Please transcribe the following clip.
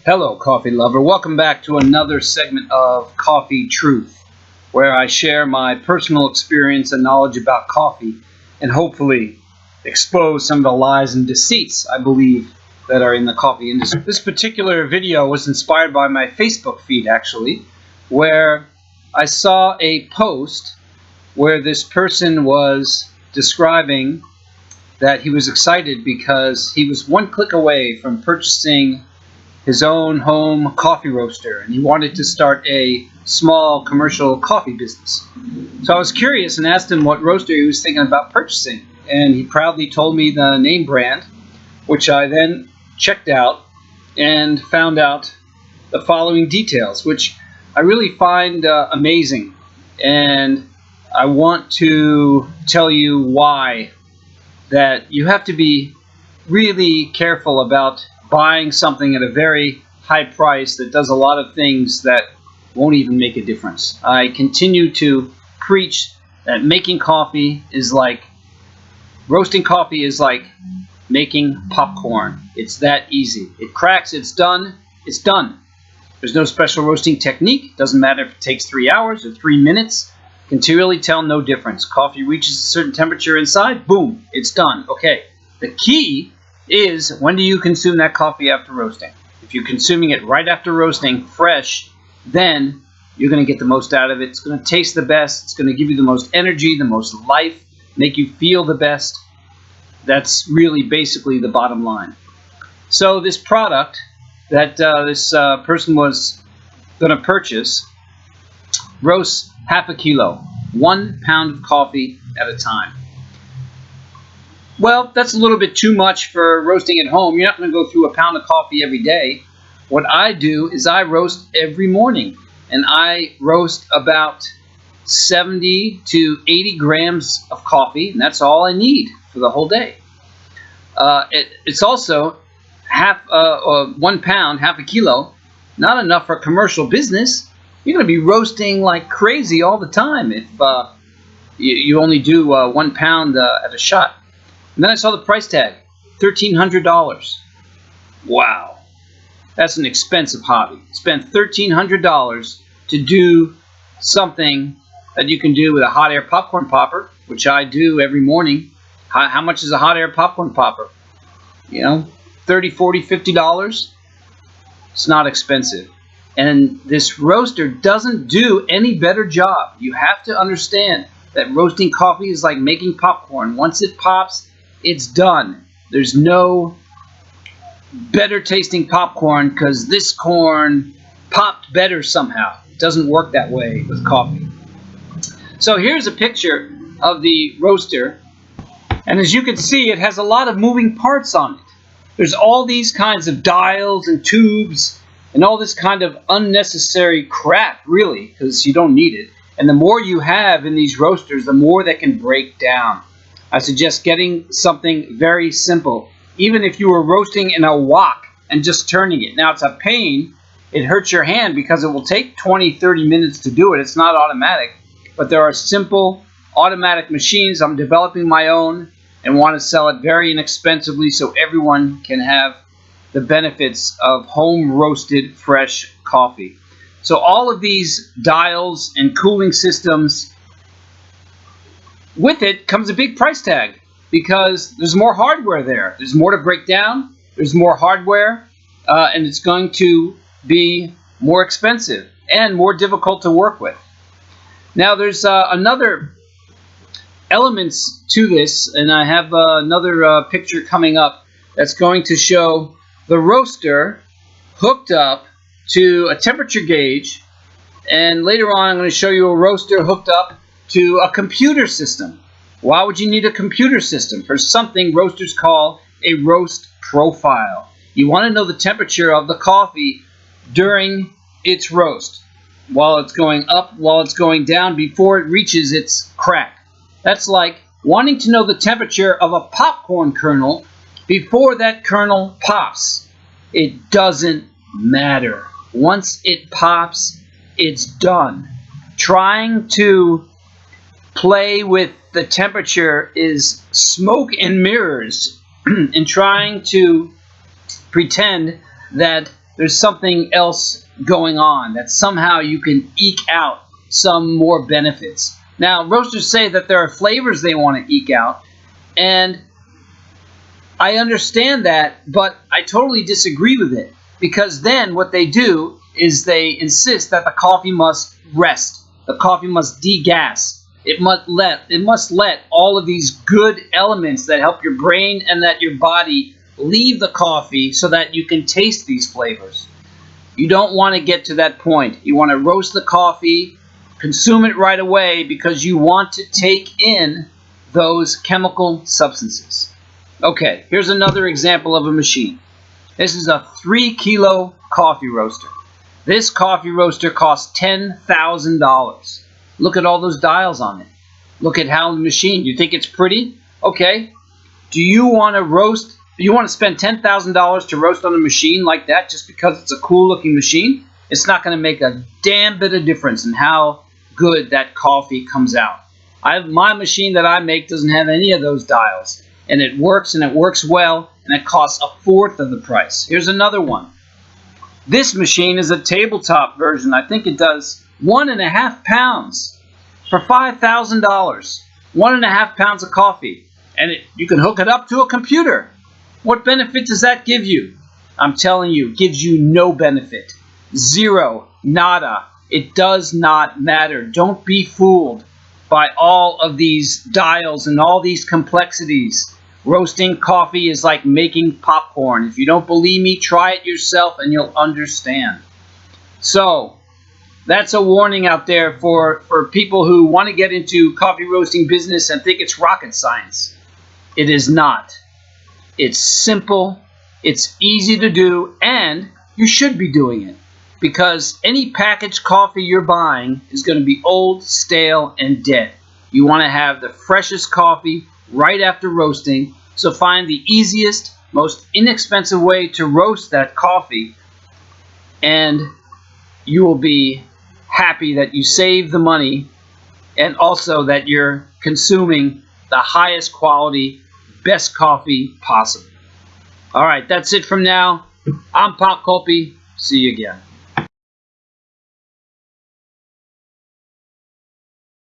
Hello, coffee lover. Welcome back to another segment of Coffee Truth, where I share my personal experience and knowledge about coffee and hopefully expose some of the lies and deceits I believe that are in the coffee industry. This particular video was inspired by my Facebook feed, actually, where I saw a post where this person was describing that he was excited because he was one click away from purchasing his own home coffee roaster, and he wanted to start a small commercial coffee business. So I was curious and asked him what roaster he was thinking about purchasing, and he proudly told me the name brand, which I then checked out and found out the following details, which I really find amazing, and I want to tell you why that you have to be really careful about buying something at a very high price that does a lot of things that won't even make a difference. I continue to preach that roasting coffee is like making popcorn. It's that easy. It cracks, it's done, it's done. There's no special roasting technique. Doesn't matter if it takes 3 hours or 3 minutes. Can really tell no difference. Coffee reaches a certain temperature inside, boom, it's done. Okay, the key is, when do you consume that coffee after roasting? If you're consuming it right after roasting, fresh, then you're going to get the most out of it. It's going to taste the best. It's going to give you the most energy, the most life, make you feel the best. That's really basically the bottom line. So this product that this person was going to purchase roasts half a kilo, 1 pound of coffee at a time. Well, that's a little bit too much for roasting at home. You're not going to go through a pound of coffee every day. What I do is I roast every morning, and I roast about 70 to 80 grams of coffee, and that's all I need for the whole day. It's also 1 pound, half a kilo, not enough for commercial business. You're going to be roasting like crazy all the time if you only do 1 pound at a shot. And then I saw the price tag, $1,300. Wow, that's an expensive hobby. Spend $1,300 to do something that you can do with a hot air popcorn popper, which I do every morning. How much is a hot air popcorn popper? You know, $30, $40, $50. It's not expensive. And this roaster doesn't do any better job. You have to understand that roasting coffee is like making popcorn. Once it pops, it's done. There's no better tasting popcorn because this corn popped better somehow. It doesn't work that way with coffee. So here's a picture of the roaster. And as you can see, it has a lot of moving parts on it. There's all these kinds of dials and tubes and all this kind of unnecessary crap, really, because you don't need it. And the more you have in these roasters, the more that can break down. I suggest getting something very simple. Even if you were roasting in a wok and just turning it. Now, it's a pain. It hurts your hand because it will take 20, 30 minutes to do it. It's not automatic. But there are simple automatic machines. I'm developing my own and want to sell it very inexpensively so everyone can have the benefits of home roasted fresh coffee. So all of these dials and cooling systems, with it comes a big price tag because there's more hardware there. There's more to break down. There's more hardware, and it's going to be more expensive and more difficult to work with. Now there's another elements to this, and I have another picture coming up that's going to show the roaster hooked up to a temperature gauge, and later on I'm going to show you a roaster hooked up to a computer system. Why would you need a computer system? For something roasters call a roast profile. You want to know the temperature of the coffee during its roast, while it's going up, while it's going down, before it reaches its crack. That's like wanting to know the temperature of a popcorn kernel before that kernel pops. It doesn't matter. Once it pops, it's done. Trying to play with the temperature is smoke and mirrors and trying to pretend that there's something else going on, that somehow you can eke out some more benefits. Now, roasters say that there are flavors they want to eke out, and I understand that, but I totally disagree with it, because then what they do is they insist that the coffee must rest. The coffee must degas. It must let all of these good elements that help your brain and that your body leave the coffee so that you can taste these flavors. You don't want to get to that point. You want to roast the coffee, consume it right away, because you want to take in those chemical substances. Okay, here's another example of a machine. This is a 3-kilo coffee roaster. This coffee roaster costs $10,000. Look at all those dials on it. Look at how the machine. You think it's pretty? Okay. Do you want to roast? You want to spend $10,000 to roast on a machine like that just because it's a cool-looking machine? It's not going to make a damn bit of difference in how good that coffee comes out. My machine that I make doesn't have any of those dials, and it works well, and it costs 1/4 of the price. Here's another one. This machine is a tabletop version. I think it does 1.5 pounds for $5,000. 1.5 pounds of coffee, and you can hook it up to a computer. What benefit does that give you? I'm telling you, it gives you no benefit. Zero, nada. It does not matter. Don't be fooled by all of these dials and all these complexities. Roasting coffee is like making popcorn. If you don't believe me, try it yourself and you'll understand. So, that's a warning out there for people who want to get into coffee roasting business and think it's rocket science. It is not. It's simple, it's easy to do, and you should be doing it, because any packaged coffee you're buying is going to be old, stale, and dead. You want to have the freshest coffee right after roasting, so find the easiest, most inexpensive way to roast that coffee, and you will be happy that you saved the money and also that you're consuming the highest quality, best coffee possible. All right, that's it from now. I'm Pop Colby. See you again.